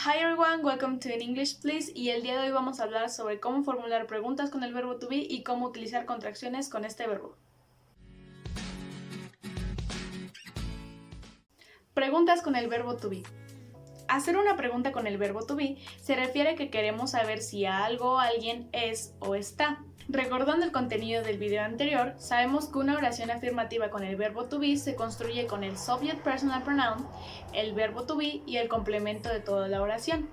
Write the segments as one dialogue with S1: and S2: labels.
S1: Hi everyone, welcome to In English Please, y el día de hoy vamos a hablar sobre cómo formular preguntas con el verbo to be y cómo utilizar contracciones con este verbo. Preguntas con el verbo to be. Hacer una pregunta con el verbo to be se refiere a que queremos saber si algo o alguien es o está. Recordando el contenido del video anterior, sabemos que una oración afirmativa con el verbo to be se construye con el subject personal pronoun, el verbo to be y el complemento de toda la oración.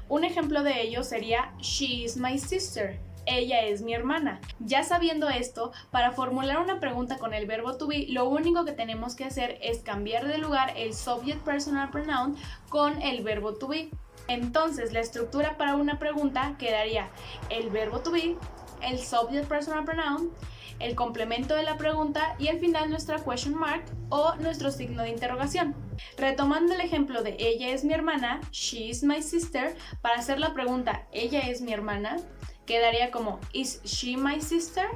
S1: Un ejemplo de ello sería She is my sister. Ella es mi hermana. Ya sabiendo esto, para formular una pregunta con el verbo to be, lo único que tenemos que hacer es cambiar de lugar el subject personal pronoun con el verbo to be. Entonces, la estructura para una pregunta quedaría el verbo to be, el subject personal pronoun, el complemento de la pregunta y al final nuestra question mark o nuestro signo de interrogación. Retomando el ejemplo de ella es mi hermana, she is my sister, para hacer la pregunta ella es mi hermana, quedaría como is she my sister?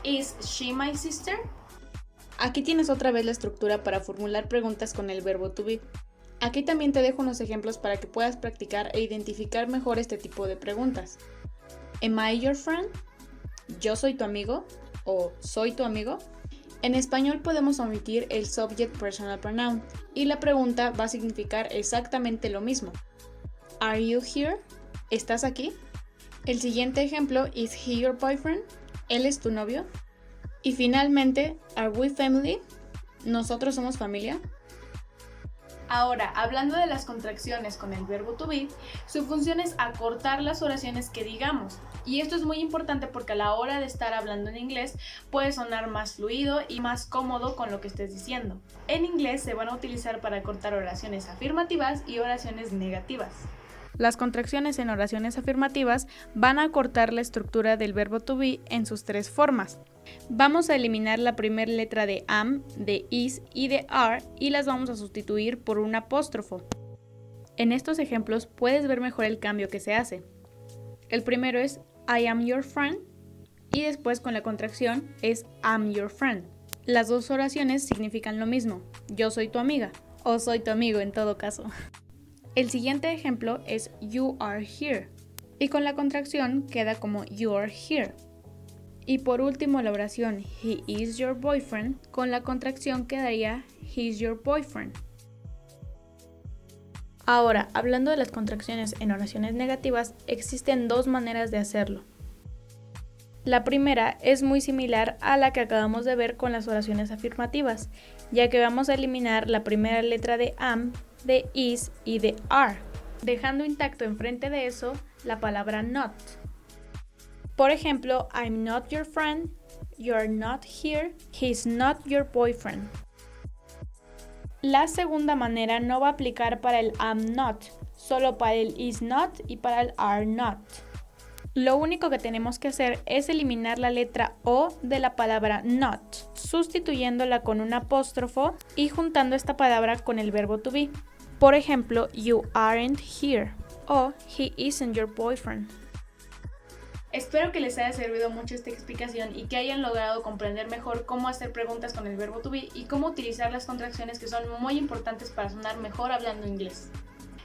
S1: Is she my sister?
S2: Aquí tienes otra vez la estructura para formular preguntas con el verbo to be. Aquí también te dejo unos ejemplos para que puedas practicar e identificar mejor este tipo de preguntas. Am I your friend? ¿Yo soy tu amigo? ¿O soy tu amigo? En español podemos omitir el subject personal pronoun y la pregunta va a significar exactamente lo mismo. Are you here? ¿Estás aquí? El siguiente ejemplo, is he your boyfriend? ¿Él es tu novio? Y finalmente, are we family? ¿Nosotros somos familia?
S1: Ahora, hablando de las contracciones con el verbo to be, su función es acortar las oraciones que digamos. Y esto es muy importante porque a la hora de estar hablando en inglés puede sonar más fluido y más cómodo con lo que estés diciendo. En inglés se van a utilizar para acortar oraciones afirmativas y oraciones negativas.
S2: Las contracciones en oraciones afirmativas van a acortar la estructura del verbo to be en sus tres formas. Vamos a eliminar la primera letra de am, de is y de are y las vamos a sustituir por un apóstrofo. En estos ejemplos puedes ver mejor el cambio que se hace. El primero es I am your friend y después con la contracción es I'm your friend. Las dos oraciones significan lo mismo, yo soy tu amiga o soy tu amigo en todo caso. El siguiente ejemplo es you are here y con la contracción queda como you are here. Y por último la oración he is your boyfriend, con la contracción quedaría he's your boyfriend. Ahora, hablando de las contracciones en oraciones negativas, existen dos maneras de hacerlo. La primera es muy similar a la que acabamos de ver con las oraciones afirmativas, ya que vamos a eliminar la primera letra de am, de is y de are, dejando intacto enfrente de eso la palabra not. Por ejemplo, I'm not your friend, you're not here, he's not your boyfriend. La segunda manera no va a aplicar para el am not, solo para el is not y para el are not. Lo único que tenemos que hacer es eliminar la letra O de la palabra not, sustituyéndola con un apóstrofo y juntando esta palabra con el verbo to be. Por ejemplo, you aren't here o he isn't your boyfriend.
S1: Espero que les haya servido mucho esta explicación y que hayan logrado comprender mejor cómo hacer preguntas con el verbo to be y cómo utilizar las contracciones que son muy importantes para sonar mejor hablando inglés.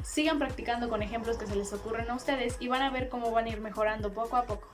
S1: Sigan practicando con ejemplos que se les ocurren a ustedes y van a ver cómo van a ir mejorando poco a poco.